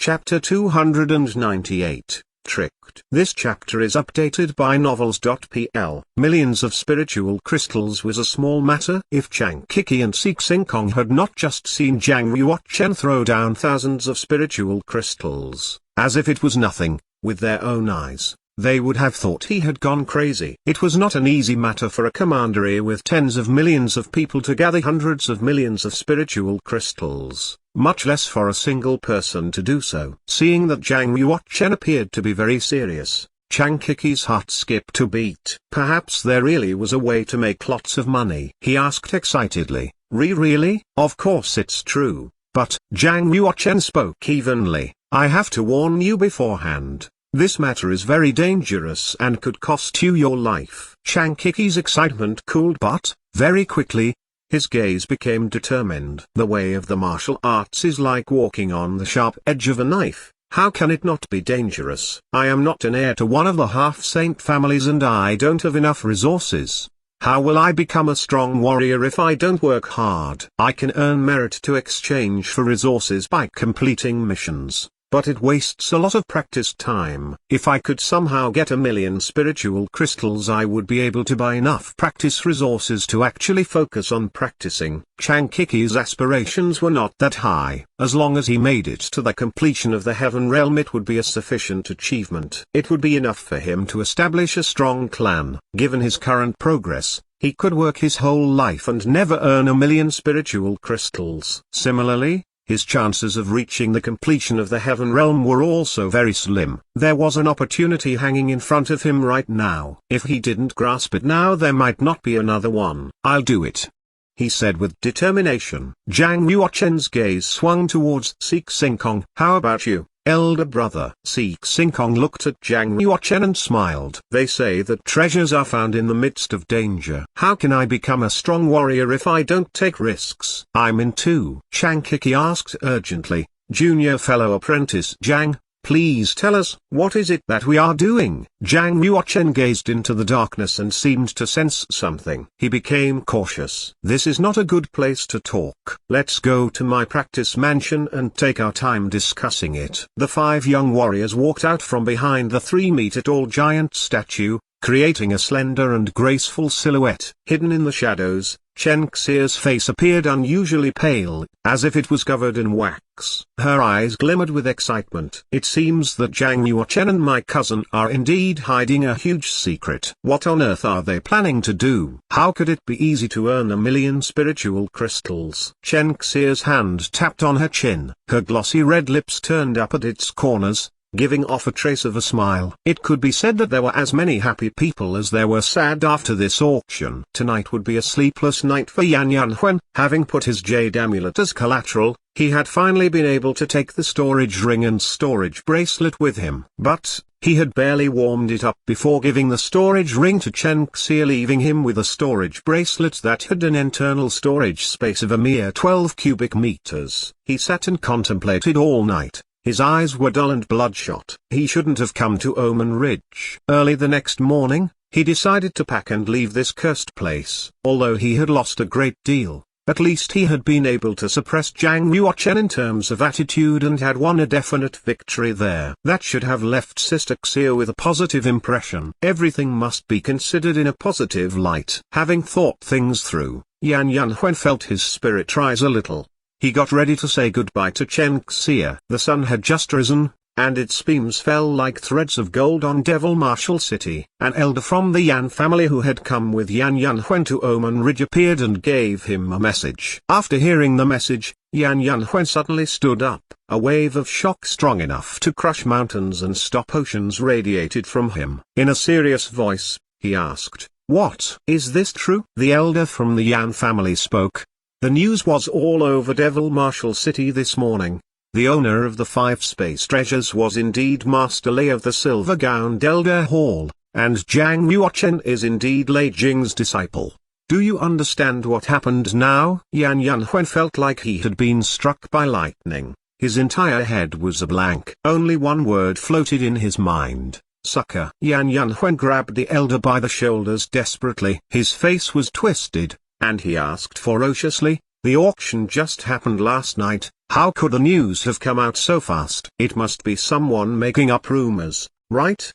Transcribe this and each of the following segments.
Chapter 298, Tricked. This chapter is updated by Novels.pl. Millions of spiritual crystals was a small matter if Chang Kiki and Seek Sinkong had not just seen Jiang Yuochen throw down thousands of spiritual crystals, as if it was nothing, with their own eyes. They would have thought he had gone crazy. It was not an easy matter for a commandery with tens of millions of people to gather hundreds of millions of spiritual crystals, much less for a single person to do so. Seeing that Jiang Yuochen appeared to be very serious, Chang Kiki's heart skipped a beat. Perhaps there really was a way to make lots of money. He asked excitedly, Really? Of course it's true, but, Jiang Yuochen spoke evenly, I have to warn you beforehand. This matter is very dangerous and could cost you your life. Chang Kiki's excitement cooled but, very quickly, his gaze became determined. The way of the martial arts is like walking on the sharp edge of a knife. How can it not be dangerous? I am not an heir to one of the half-saint families and I don't have enough resources. How will I become a strong warrior if I don't work hard? I can earn merit to exchange for resources by completing missions, but it wastes a lot of practice time. If I could somehow get 1,000,000 spiritual crystals I would be able to buy enough practice resources to actually focus on practicing. Chang Kiki's aspirations were not that high. As long as he made it to the completion of the Heaven Realm it would be a sufficient achievement. It would be enough for him to establish a strong clan. Given his current progress, he could work his whole life and never earn 1,000,000 spiritual crystals. Similarly, his chances of reaching the completion of the Heaven Realm were also very slim. There was an opportunity hanging in front of him right now. If he didn't grasp it now there might not be another one. I'll do it, he said with determination. Jiang Yuochen's gaze swung towards Seek Sinkong. How about you, elder brother? Seek Sinkong looked at Jiang Yuochen and smiled. They say that treasures are found in the midst of danger. How can I become a strong warrior if I don't take risks? I'm in too. Chang Kiki asked urgently. Junior fellow apprentice Jiang, please tell us, what is it that we are doing? Jiang Yuochen gazed into the darkness and seemed to sense something. He became cautious. This is not a good place to talk. Let's go to my practice mansion and take our time discussing it. The 5 young warriors walked out from behind the 3-meter-tall giant statue, creating a slender and graceful silhouette. Hidden in the shadows, Chen Xia's face appeared unusually pale, as if it was covered in wax. Her eyes glimmered with excitement. It seems that Jiang Yuochen and my cousin are indeed hiding a huge secret. What on earth are they planning to do? How could it be easy to earn 1,000,000 spiritual crystals? Chen Xia's hand tapped on her chin. Her glossy red lips turned up at its corners, giving off a trace of a smile. It could be said that there were as many happy people as there were sad after this auction. Tonight would be a sleepless night for Yan Yanhuan. Having put his jade amulet as collateral, he had finally been able to take the storage ring and storage bracelet with him. But, he had barely warmed it up before giving the storage ring to Chen Xia, leaving him with a storage bracelet that had an internal storage space of a mere 12 cubic meters. He sat and contemplated all night. His eyes were dull and bloodshot. He shouldn't have come to Omen Ridge. Early the next morning, he decided to pack and leave this cursed place. Although he had lost a great deal, at least he had been able to suppress Jiang Yuochen in terms of attitude and had won a definite victory there. That should have left Sister Xia with a positive impression. Everything must be considered in a positive light. Having thought things through, Yan Yanhuan felt his spirit rise a little. He got ready to say goodbye to Chen Xia. The sun had just risen, and its beams fell like threads of gold on Devil Marshal City. An elder from the Yan family who had come with Yan Yanhuan to Omen Ridge appeared and gave him a message. After hearing the message, Yan Yanhuan suddenly stood up. A wave of shock strong enough to crush mountains and stop oceans radiated from him. In a serious voice, he asked, What? Is this true? The elder from the Yan family spoke. The news was all over Devil Marshal City this morning. The owner of the 5 space treasures was indeed Master Lei of the Silver-Gowned Elder Hall, and Jiang Yuochen is indeed Lei Jing's disciple. Do you understand what happened now? Yan Yanhuan felt like he had been struck by lightning. His entire head was a blank. Only one word floated in his mind. Sucker. Yan Yanhuan grabbed the elder by the shoulders desperately. His face was twisted, and he asked ferociously, the auction just happened last night, How could the news have come out so fast? It must be someone making up rumors, right?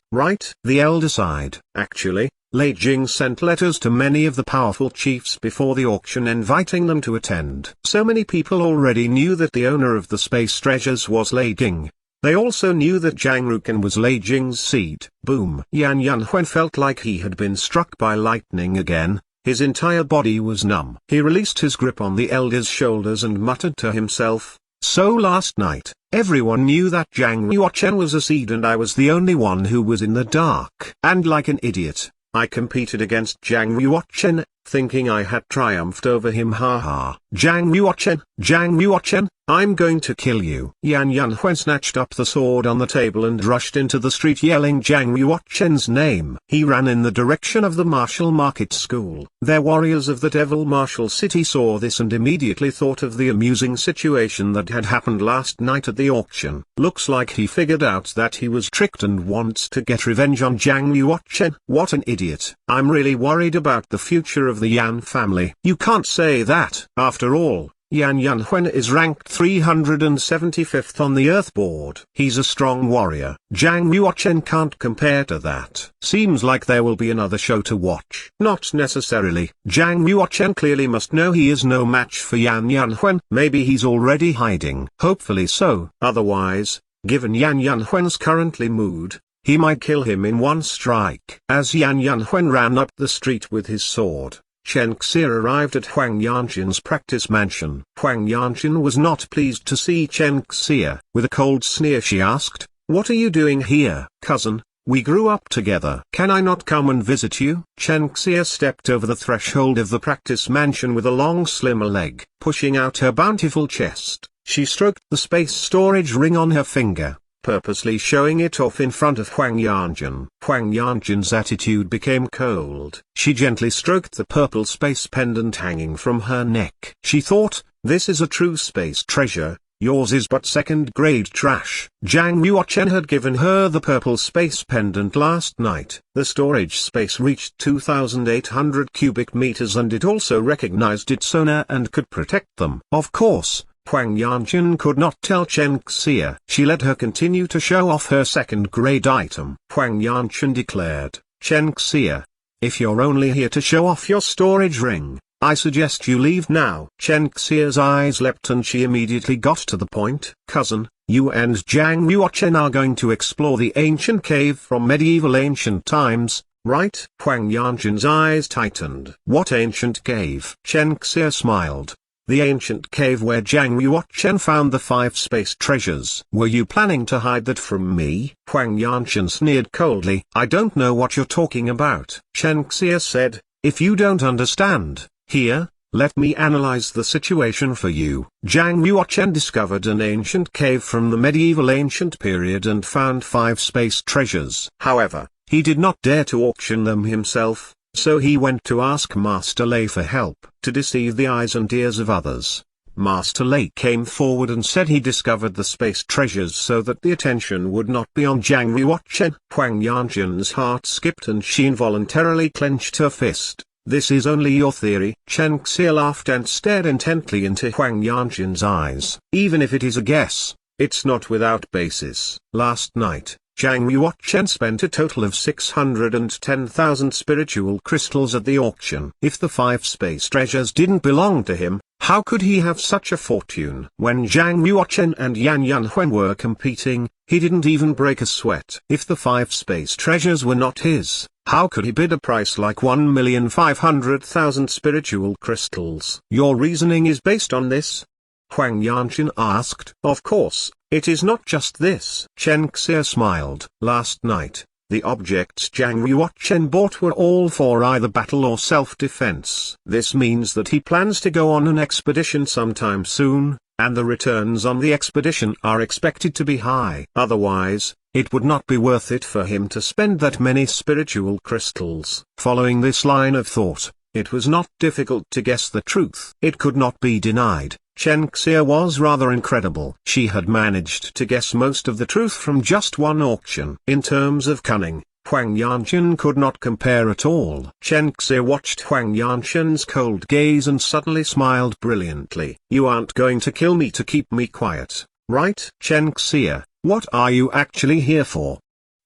The elder sighed. Actually, Lei Jing sent letters to many of the powerful chiefs before the auction inviting them to attend. So many people already knew that the owner of the space treasures was Lei Jing. They also knew that Zhang Ruken was Lei Jing's seed. Boom! Yan Yanhuan felt like he had been struck by lightning again. His entire body was numb. He released his grip on the elder's shoulders and muttered to himself, "So last night, everyone knew that Zhang Yuochen was a seed and I was the only one who was in the dark. And like an idiot, I competed against Zhang Yuochen, thinking I had triumphed over him. Haha. Zhang Yuochen, I'm going to kill you." Yan Yanhuan snatched up the sword on the table and rushed into the street yelling Zhang Yuochen's name. He ran in the direction of the martial market school. Their warriors of the Devil Martial City saw this and immediately thought of the amusing situation that had happened last night at the auction. Looks like he figured out that he was tricked and wants to get revenge on Zhang Yuochen. What an idiot. I'm really worried about the future of the Yan family. You can't say that. After all, Yan Yanhuan is ranked 375th on the Earth board. He's a strong warrior. Zhang Yuochen can't compare to that. Seems like there will be another show to watch. Not necessarily. Zhang Yuochen clearly must know he is no match for Yan Yanhuan. Maybe he's already hiding. Hopefully so. Otherwise, given Yan Yanhuan's currently mood, he might kill him in one strike. As Yan Yanhuan ran up the street with his sword, Chen Xie arrived at Huang Yanqin's practice mansion. Huang Yanqin was not pleased to see Chen Xie. With a cold sneer she asked, "What are you doing here, cousin? We grew up together. Can I not come and visit you?" Chen Xie stepped over the threshold of the practice mansion with a long slimmer leg. Pushing out her bountiful chest, she stroked the space storage ring on her finger, purposely showing it off in front of Huang Yanqin. Huang Yanqin's attitude became cold. She gently stroked the purple space pendant hanging from her neck. She thought, "This is a true space treasure, yours is but second-grade trash." Zhang Yuochen had given her the purple space pendant last night. The storage space reached 2,800 cubic meters and it also recognized its owner and could protect them. Of course, Huang Yanqin could not tell Chen Xie. She let her continue to show off her second-grade item. Huang Yanqin declared, "Chen Xie, if you're only here to show off your storage ring, I suggest you leave now." Chen Xie's eyes leapt and she immediately got to the point. "Cousin, you and Zhang Yuochen are going to explore the ancient cave from medieval ancient times, right?" Huang Yanqin's eyes tightened. "What ancient cave?" Chen Xie smiled. "The ancient cave where Zhang Yuochen found the 5 space treasures." "Were you planning to hide that from me?" Huang Yanqin sneered coldly. "I don't know what you're talking about." Chen Xie said, "If you don't understand, here, let me analyze the situation for you." Zhang Yuochen discovered an ancient cave from the medieval ancient period and found 5 space treasures. However, he did not dare to auction them himself. So he went to ask Master Lei for help. To deceive the eyes and ears of others, Master Lei came forward and said he discovered the space treasures so that the attention would not be on Zhang Yuochen. Huang Yanqin's heart skipped and she involuntarily clenched her fist. "This is only your theory." Chen Xie laughed and stared intently into Huang Yanqin's eyes. "Even if it is a guess, it's not without basis. Last night, Zhang Yuochen spent a total of 610,000 spiritual crystals at the auction. If the 5 space treasures didn't belong to him, how could he have such a fortune? When Zhang Yuochen and Yan Yanhuan were competing, he didn't even break a sweat. If the 5 space treasures were not his, how could he bid a price like 1,500,000 spiritual crystals? Your reasoning is based on this? Huang Yanqin asked. Of course, it is not just this. Chen Xie smiled. Last night, the objects Zhang Yuochen bought were all for either battle or self-defense. This means that he plans to go on an expedition sometime soon, and the returns on the expedition are expected to be high. Otherwise, it would not be worth it for him to spend that many spiritual crystals. Following this line of thought, it was not difficult to guess the truth. It could not be denied. Chen Xie was rather incredible. She had managed to guess most of the truth from just one auction. In terms of cunning, Huang Yanqian could not compare at all. Chen Xie watched Huang Yanqian's cold gaze and suddenly smiled brilliantly. You aren't going to kill me to keep me quiet, right? Chen Xie, what are you actually here for?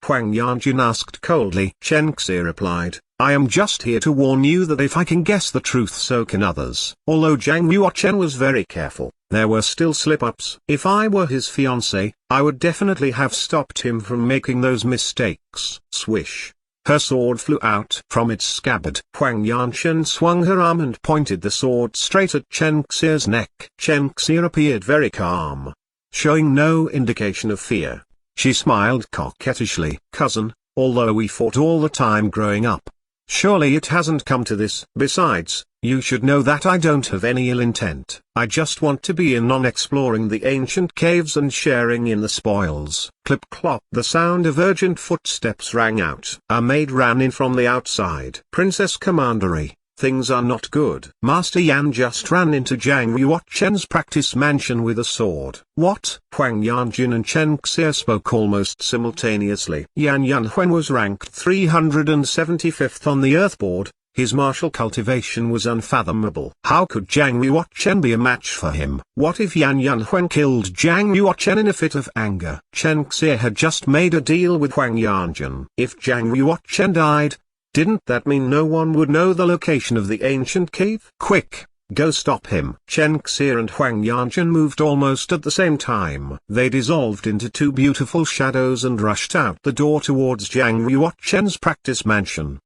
Huang Yanqian asked coldly. Chen Xie replied, I am just here to warn you that if I can guess the truth, so can others. Although Zhang Yuochen was very careful, there were still slip-ups. If I were his fiancée, I would definitely have stopped him from making those mistakes. Swish. Her sword flew out from its scabbard. Huang Yanqian swung her arm and pointed the sword straight at Chen Xie's neck. Chen Xie appeared very calm, showing no indication of fear. She smiled coquettishly. Cousin, although we fought all the time growing up, surely it hasn't come to this. Besides, you should know that I don't have any ill intent. I just want to be in on exploring the ancient caves and sharing in the spoils. Clip-clop. The sound of urgent footsteps rang out. A maid ran in from the outside. Princess Commandery, things are not good. Master Yan just ran into Zhang Yuochen's practice mansion with a sword. What? Huang Yanqian and Chen Xie spoke almost simultaneously. Yan Yanhuan was ranked 375th on the Earthboard. His martial cultivation was unfathomable. How could Zhang Yuochen be a match for him? What if Yan Yanhuan killed Zhang Yuochen in a fit of anger? Chen Xie had just made a deal with Huang Yanqian. If Zhang Yuochen died, didn't that mean no one would know the location of the ancient cave? Quick, go stop him. Chen Xie and Huang Yanqian moved almost at the same time. They dissolved into two beautiful shadows and rushed out the door towards Zhang Yuochen's practice mansion.